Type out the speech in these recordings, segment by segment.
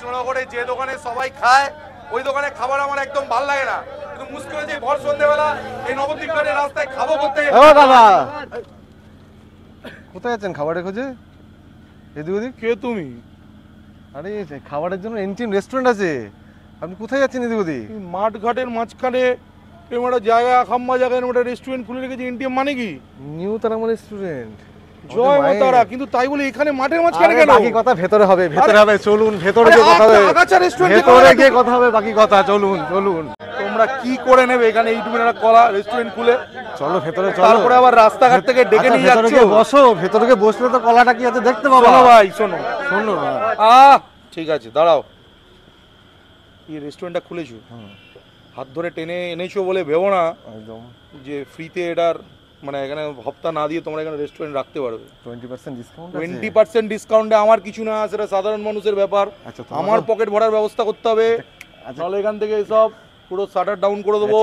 কৃষ্ণনগরে যে দোকানে সবাই খায় ওই দোকানে খাবার আমার একদম ভালো লাগে না, কিন্তু মুশকিল যে ভর সন্ধ্যেবেলা এই নবদ্বীপ ঘাটের রাস্তায় খাবো করতে। দাদা কোথায় যাচ্ছেন খাবারের খোঁজে? এদিক ওদিক? কে তুমি? আরে খাবারের জন্য এন্টিম রেস্টুরেন্ট আছে, আপনি কোথায় যাচ্ছেন এদিক ওদিক? মাঠ ঘাটের মাঝখানে একটা জায়গা, খাম্বা জায়গায় একটা রেস্টুরেন্ট খুলে রেখেছি, এনটিএম মানে কি? New Tara Maa restaurant. জয় মা তারা, কিন্তু তাই বলে এখানে মাঠের মাঝখানে কেন? বাকি কথা ভেতরে হবে, ভেতরে হবে, চলুন ভেতরে গিয়ে কথা হবে, আগাছা রেস্টুরেন্ট ভেতরে গিয়ে কথা হবে বাকি কথা, চলুন চলুন। তোমরা কি করে নেবে এখানে এইটুকু একটা কলা রেস্টুরেন্ট খুলে? চলো ভেতরে চলো, তারপরে আবার রাস্তাঘাট থেকে ডেকে নিয়ে যাচ্ছ। ভেতরে বসো, ভেতরে গিয়ে বসলে তো কলাটা কি আছে দেখতে পাবো। শোনো ভাই, শোনো শোনো ঠিক আছে দাঁড়াও, এই রেস্টুরেন্টটা খুলেছো, হাত ধরে টেনে এনেছো বলে ভেবো না একদম যে ফ্রিতে এটার মানে এখানে হপ্তা না দিয়ে তোমরা এখানে রেস্টুরেন্ট রাখতে পারবে। 20% ডিসকাউন্ট, 20% ডিসকাউন্টে আমার কিছু না, সেটা সাধারণ মানুষের ব্যাপার। আমার পকেট ভরার ব্যবস্থা করতে হবে, তাহলে এখান থেকে সব পুরো শাটার ডাউন করে দেবো।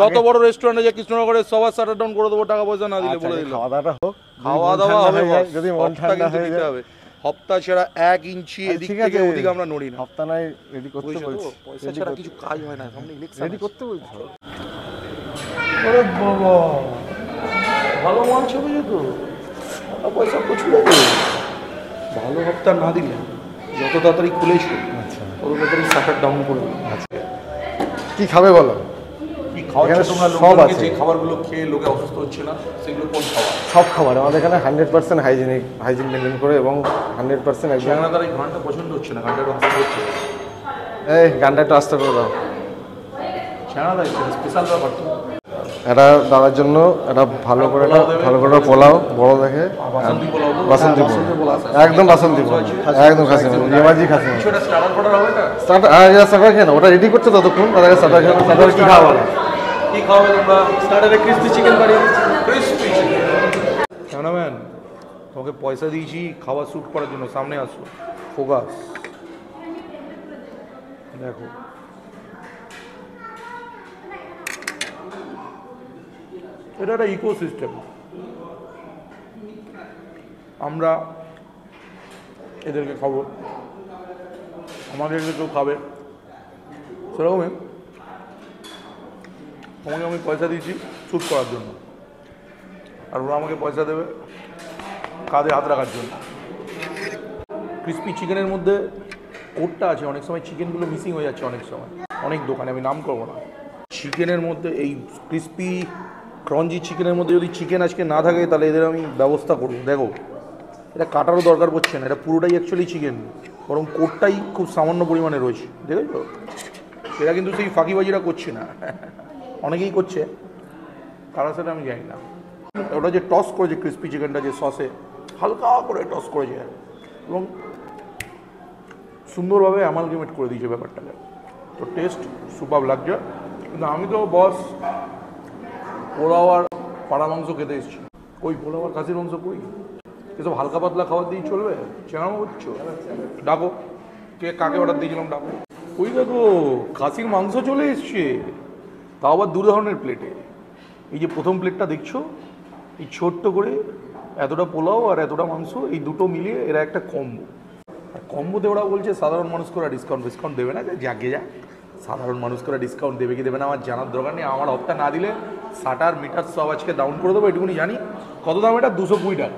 যত বড় রেস্টুরেন্ট আছে কৃষ্ণনগরের সবার শাটার ডাউন করে দেবো, টাকা পয়সা না দিলে বলে দিলাম। খাওয়া দাওয়াটা হোক, খাওয়া দাওয়া হবে, যদি মন ঠান্ডা হয়ে যায় হবে। হপ্তা ছাড়া 1 ইঞ্চি এদিক থেকে ওদিকে আমরা নড়ি না। হপ্তা নাই রেডি করতে বলছি, পয়সা ছাড়া কিছু কাজ হয় না, সামনে ইলেকশন রেডি করতে বলছি। আরে বাবা, ভালো মাল ছবি তো, পয়সা প্রচুর আছে। ভালো হপ্তা না দিলে যত তাড়াতাড়ি খুলেছো তত তাড়াতাড়ি শাটার ডাউন করে দেবো। কি খাবে বলো? কি খাওয়া তোমরা? সব আছে। যে খাবারগুলো খেয়ে লোকে অসুস্থ হচ্ছে না সেগুলো কোন খাবার? সব খাবার আমাদের এখানে 100% হাইজিন মেনটেন করে এবং 100% একদম। আপনাদের এই গানটা পছন্দ হচ্ছে না, গানটা অসুস্থ হচ্ছে। এই গানটা একটু আস্তে করে দাও। চ্যানেল স্পেশাল ব্যাপার তো। এটা দাদার জন্য এটা ভালো করে পোলাও বড় দেখে, বাসন্তী পোলাও একদম বাসন্তী পোলাও একদম খাসি রেমাজি খাসি স্টার্টার খেয়ে না, ওটা রেডি করছে ততক্ষণ তাদেরকে স্টার্টার খেয়ে। স্টার্টার কি খাওয়া বলো? কি খাওয়াবে তোমরা? স্টার্টারে ক্রিস্পি চিকেন বানিয়ে দিচ্ছি। Crispy chicken. ক্যামেরাম্যান, তোমাকে পয়সা দিয়েছি খাবার শ্যুট করার জন্য, সামনে আসো, ফোকাস। দেখো এটা একটা ইকোসিস্টেম, আমরা এদেরকে খাবো, আমাদের কেউ খাবে, সেরকমই তোমাকে আমি পয়সা দিয়েছি শ্যুট করার জন্য, আর ওরা আমাকে পয়সা দেবে কাঁধে হাত রাখার জন্য। ক্রিস্পি চিকেনের মধ্যে কোটটা আছে, অনেক সময় চিকেনগুলো মিসিং হয়ে যাচ্ছে, অনেক সময় অনেক দোকানে, আমি নাম করবো না। চিকেনের মধ্যে এই ক্রিস্পি ক্রঞ্জি চিকেনের মধ্যে যদি চিকেন আজকে না থাকে তাহলে এদের আমি ব্যবস্থা করবো। দেখো এটা কাটারও দরকার পড়ছে না, এটা পুরোটাই অ্যাকচুয়ালি চিকেন, বরং কোটটাই খুব সামান্য পরিমাণে রয়েছে, দেখেছো? এরা কিন্তু সেই ফাঁকিবাজিরা করছে না, অনেকেই করছে, কারা সেটা আমি জানি না। ওটা যে টস করেছে ক্রিস্পি চিকেনটা, যে সসে হালকা করে টস করেছে এবং সুন্দরভাবে অ্যামালগেমেট করে দিয়েছে ব্যাপারটাকে, তো টেস্ট সুপার লাগছে। কিন্তু আমি তো বস পোলাও আর পাড়া মাংস খেতে এসেছি, কই পোলাও আর খাসির মাংস কই? এসব হালকা পাতলা খাবার দিয়ে চলবে? চেনামো করছো? ডাকো, কে কাকে অর্ডার দিয়েছিলাম ডাকো। ওই দেখো খাসির মাংস চলে এসছে, তাও আবার 2 ধরনের প্লেটে। এই যে প্রথম প্লেটটা দেখছো, এই ছোট্ট করে এতটা পোলাও আর এতটা মাংস, এই দুটো মিলিয়ে এরা একটা কম্বো। আর কম্বোতে ওরা বলছে সাধারণ মানুষ করে ডিসকাউন্ট দেবে না, যাকে যা সাধারণ মানুষ করে ডিসকাউন্ট দেবে কি দেবে না আমার জানার দরকার নেই। আমার হপ্তা না দিলে শাটার মিটার সব আজকে ডাউন করে দেবো, এটুকুনি জানি। কত দাম এটা? 220 টাকা।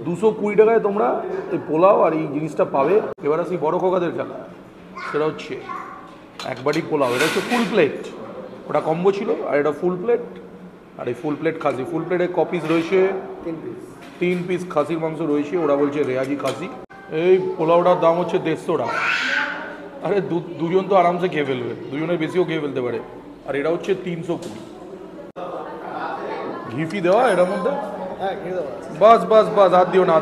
220 টাকায় তোমরা এই পোলাও আর এই জিনিসটা পাবে। এবার আসি বড় খোকাদের খেলা, সেটা হচ্ছে একবারই পোলাও, এটা হচ্ছে ফুল প্লেট, ওটা কম্বো ছিল, আর এটা ফুল প্লেট, আর এই ফুল প্লেট খাসি। ফুল প্লেটে কপিস রয়েছে 3 পিস খাসির মাংস রয়েছে, ওরা বলছে রেয়াজি খাসি। এই পোলাওটার দাম হচ্ছে 150 টাকা। আরে দুজন তো আরামসে খেয়ে ফেলবে, দুজনের বেশিও খেয়ে ফেলতে পারে। আর এটা হচ্ছে 320। ঘিফি দেওয়া এটার মধ্যে, বাস বাস বাস, হাত দিও না।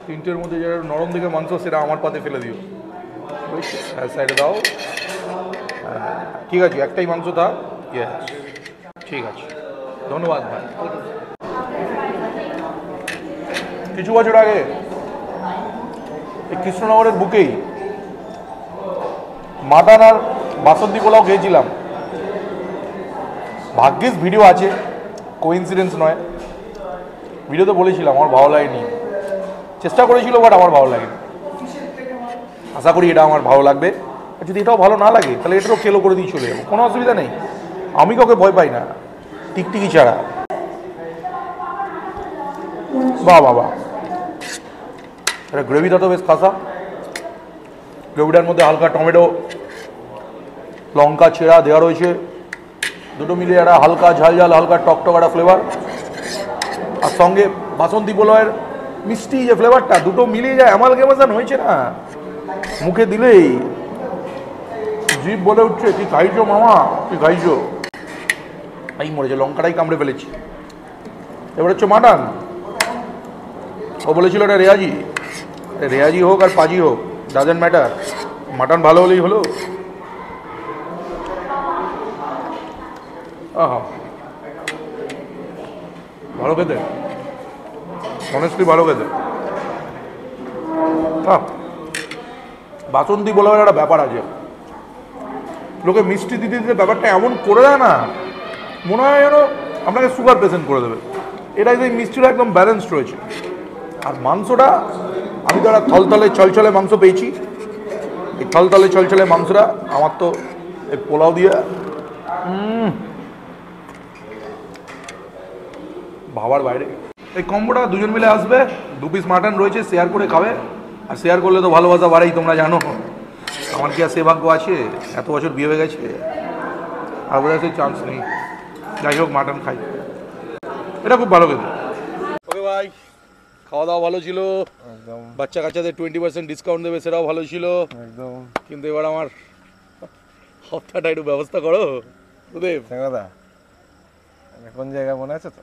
3টের মধ্যে যেটা নরম দিকে মাংস সেটা আমার পাতে ফেলে দিও, সাইডে দাও। ঠিক আছে, একটাই মাংস থাক। ঠিক আছে, ধন্যবাদ ভাই। কিছু বছর আগে এই কৃষ্ণনগরের বুকেই মাটন আর বাসন্তী পোলাও খেয়েছিলাম। ভাগ্যিস ভিডিও আছে, কোইন্সিডেন্স নয়। ভিডিওতে বলেছিলাম আমার ভালো লাগেনি, চেষ্টা করেছিল বাট আমার ভালো লাগেনি। আশা করি এটা আমার ভালো লাগবে, আর যদি এটাও ভালো না লাগে তাহলে এটাও কেলো করে দিয়ে চলে যাবো, কোনো অসুবিধা নেই। আমি কাউকে ভয় পাই না, টিকটিকি ছাড়া। বাহ বাবা, এটা গ্রেভিটা তো বেশ খাসা। গ্রেভিটার মধ্যে হালকা টমেটো, লঙ্কা ছেঁড়া দেওয়া রয়েছে, দুটো মিলিয়ে একটা হালকা ঝাল ঝাল হালকা টকটক একটা ফ্লেভার, আর সঙ্গে বাসন্তী পোলাওয়ের মিষ্টি যে ফ্লেভারটা, দুটো মিলিয়ে যায় অ্যামালগেমেশন হয়েছে না, মুখে দিলেই জিভ বলে উঠছে কি খাইছো মামা, কি খাইছো। এই মরেছে, লঙ্কাটাই কামড়ে ফেলেছি। এবার হচ্ছে মাটন। ও বলেছিল এটা রেয়াজি, রেয়াজি হোক আর পাজি হোক ডাজেন্ট ম্যাটার, মাটন ভালো হলেই হলো। আহা, ভালো খেতে, অনেস্টলি ভালো খেতে। বাসন্তী পোলাওয়ের একটা ব্যাপার আছে, লোকে মিষ্টি দিতে দিতে ব্যাপারটা এমন করে দেয় না, মনে হয় যেন আপনাকে সুগার পেশেন্ট করে দেবে। এটা এই মিষ্টিটা একদম ব্যালেন্সড রয়েছে। আর মাংসটা, আমি তো একটা থলথলে চলচলে মাংস পেয়েছি, এই থলথলে চলচলে মাংসটা আমার তো এই পোলাও দিয়ে ভাবার বাইরে। এই কম্বোটা দুজন মিলে আসবে, 2 পিস মাটন রয়েছে, শেয়ার করে খাবে, আর শেয়ার করলে তো ভালোবাসা বাড়াই, তোমরা জানো। আমার কি আর সে ভাগ্য আছে, এত বছর বিয়ে হয়ে গেছে, আর বোধহয় সেই চান্স নেই। যাই হোক, মাটন খাই, এটা খুব ভালো খেতে। ওকে ভাই, খাওয়া দাওয়া ভালো ছিল, একদম বাচ্চা কাচ্চাদের 20% ডিসকাউন্ট দেবে, সেটাও ভালো ছিল একদম। কিন্তু এবার আমার হপ্তাটা একটু ব্যবস্থা করো সুদেব। দাদা কোন জায়গা মনে আছে তো?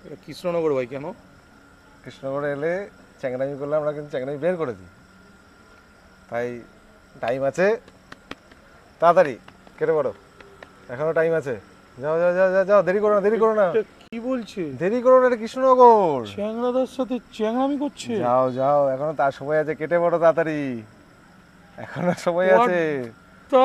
এটা কৃষ্ণনগর ভাই। কেন? কৃষ্ণনগরে এলে চ্যাংরামি করলে আমরা কিন্তু চ্যাংরামি বের করে দিই, তাই টাইম আছে, তাড়াতাড়ি কেটে পড়ো, এখনো টাইম আছে। যাও যাও যাও যাও যাও, দেরি করো না, দেরি করো না। কি বলছে? দেরি করো না, এটা কৃষ্ণনগর। চ্যাংরাদার সাথে চ্যাংরামি করছে? যাও যাও, এখনো তার সময় আছে, কেটে পড়ো তাড়াতাড়ি, এখনো সময় আছে। তা